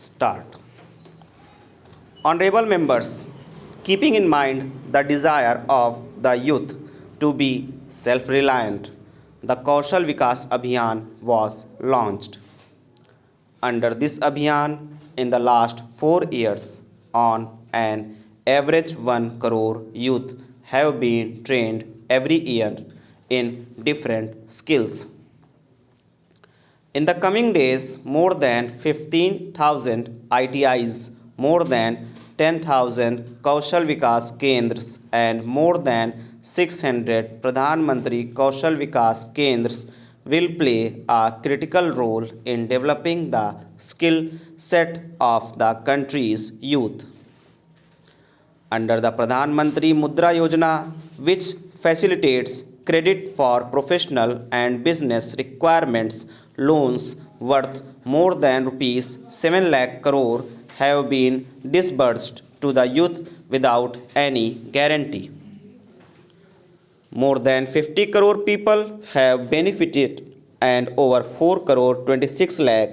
start. Honorable members, keeping in mind the desire of the youth to be self reliant, the Kaushal Vikas Abhiyan was launched. Under this Abhiyan, in the last 4 years, on an average 1 crore youth have been trained every year in different skills. In the coming days, more than 15,000 ITIs, more than 10,000 Kaushal Vikas Kendras, and more than 600 Pradhan Mantri Kaushal Vikas Kendras will play a critical role in developing the skill set of the country's youth. Under the Pradhan Mantri Mudra Yojana, which facilitates credit for professional and business requirements, loans worth more than rupees 7 lakh crore have been disbursed to the youth without any guarantee. More than 50 crore people have benefited and over 4 crore 26 lakh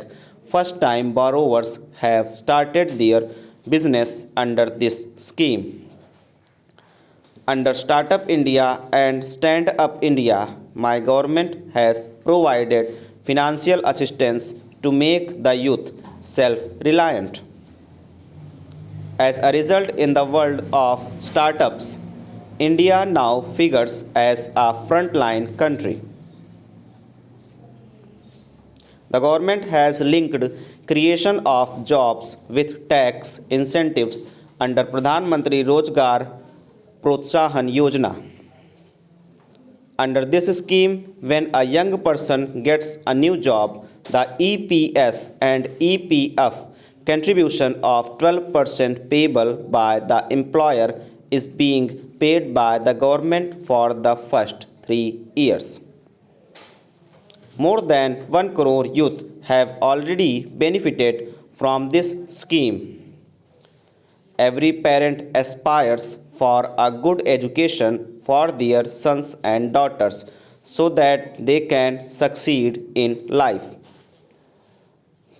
first time borrowers have started their business under this scheme. Under Startup India and Stand Up India, my government has provided financial assistance to make the youth self reliant. As a result, in the world of startups, India now figures as a frontline country. The government has linked creation of jobs with tax incentives under Pradhan Mantri Rozgar Protsahan Yojana. Under this scheme, when a young person gets a new job, the EPS and EPF contribution of 12% payable by the employer is being paid by the government for the first 3 years. More than 1 crore youth have already benefited from this scheme. Every parent aspires for a good education for their sons and daughters so that they can succeed in life.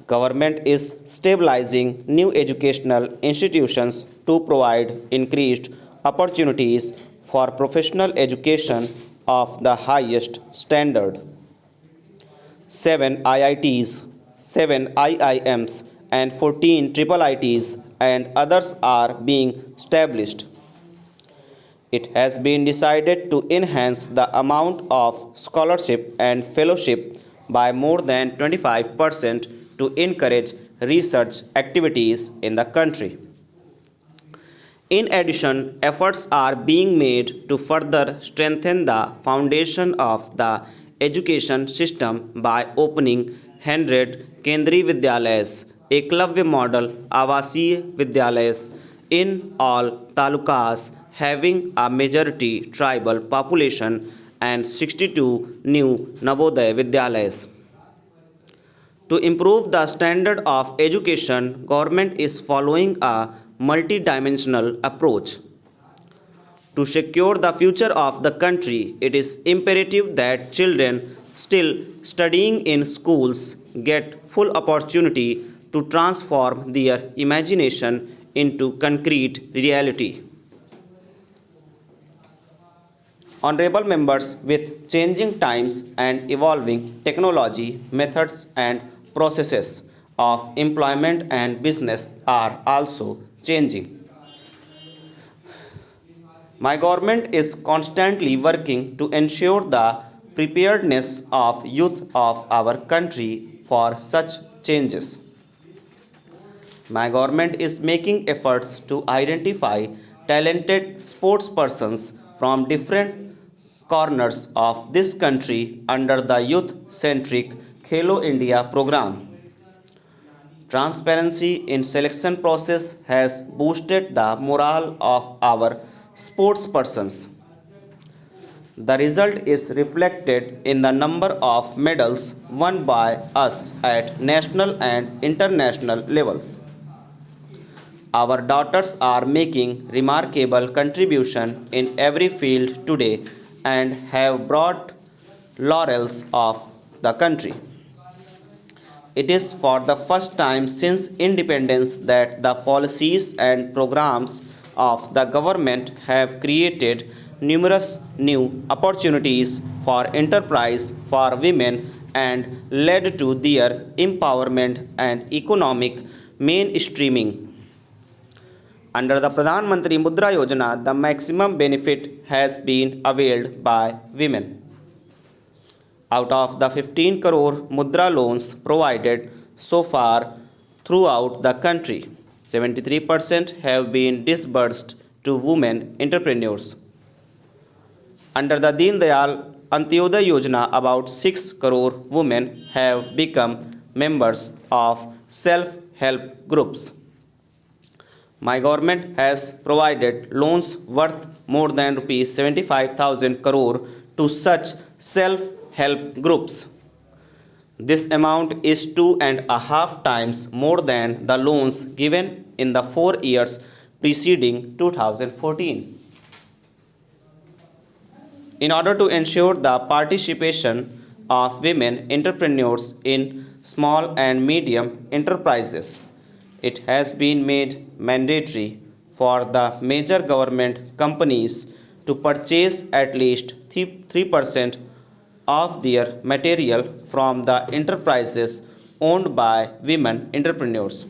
Government is stabilizing new educational institutions to provide increased opportunities for professional education of the highest standard. 7 IITs, 7 IIMs, and 14 triple ITs and others are being established. It has been decided to enhance the amount of scholarship and fellowship by more than 25% to encourage research activities in the country. In addition, efforts are being made to further strengthen the foundation of the education system by opening 100 Kendriya Vidyalayas, Eklavya Model Avasiya Vidyalayas in all talukas having a majority tribal population and 62 new Navodaya Vidyalayas. To improve the standard of education, government is following a multidimensional approach. To secure the future of the country, it is imperative that children still studying in schools get full opportunity to transform their imagination into concrete reality. Honorable members, with changing times and evolving technology, methods and processes of employment and business are also changing. My government is constantly working to ensure the preparedness of youth of our country for such changes. My government is making efforts to identify talented sportspersons from different corners of this country under the youth centric Khelo India program. Transparency in selection process has boosted the morale of our sportspersons. The result is reflected in the number of medals won by us at national and international levels. Our daughters are making remarkable contribution in every field today and have brought laurels of the country. It is for the first time since independence that the policies and programs of the government have created numerous new opportunities for enterprise for women and led to their empowerment and economic mainstreaming. Under the Pradhan Mantri Mudra Yojana, the maximum benefit has been availed by women. Out of the 15 crore Mudra loans provided so far throughout the country, 73% have been disbursed to women entrepreneurs. Under the Deen Dayal Antyodaya Yojana, about 6 crore women have become members of self-help groups. My government has provided loans worth more than rupees 75,000 crore to such self-help groups. This amount is 2.5 times more than the loans given in the 4 years preceding 2014. In order to ensure the participation of women entrepreneurs in small and medium enterprises, it has been made mandatory for the major government companies to purchase at least 3% of their material from the enterprises owned by women entrepreneurs.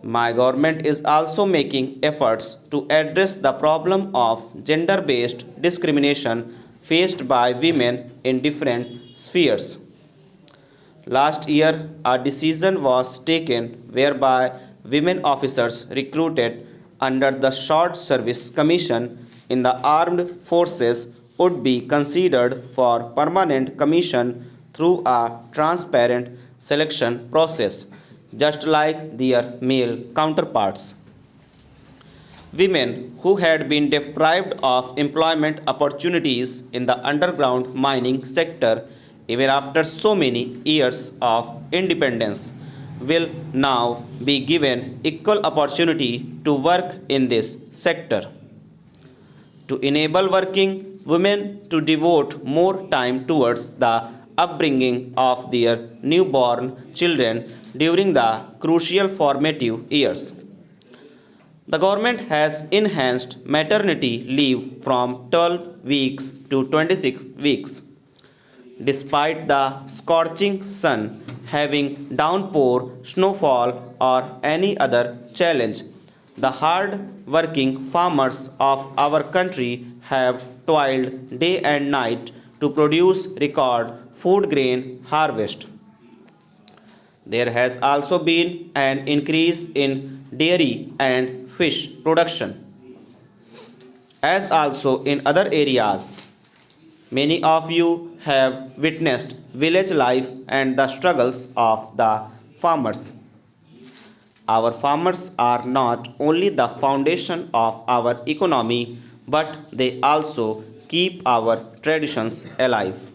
My government is also making efforts to address the problem of gender based discrimination faced by women in different spheres. Last year, a decision was taken whereby women officers recruited under the Short Service Commission in the armed forces would be considered for permanent commission through a transparent selection process, just like their male counterparts. Women who had been deprived of employment opportunities in the underground mining sector even after so many years of independence will now be given equal opportunity to work in this sector. To enable working women to devote more time towards the upbringing of their newborn children during the crucial formative years. The government has enhanced maternity leave from 12 weeks to 26 weeks. Despite the scorching sun, having downpour, snowfall, or any other challenge, the hard working farmers of our country have toiled day and night to produce record food grain harvest. There has also been an increase in dairy and fish production, as also in other areas. Many of you have witnessed village life and the struggles of the farmers. Our farmers are not only the foundation of our economy, but they also keep our traditions alive.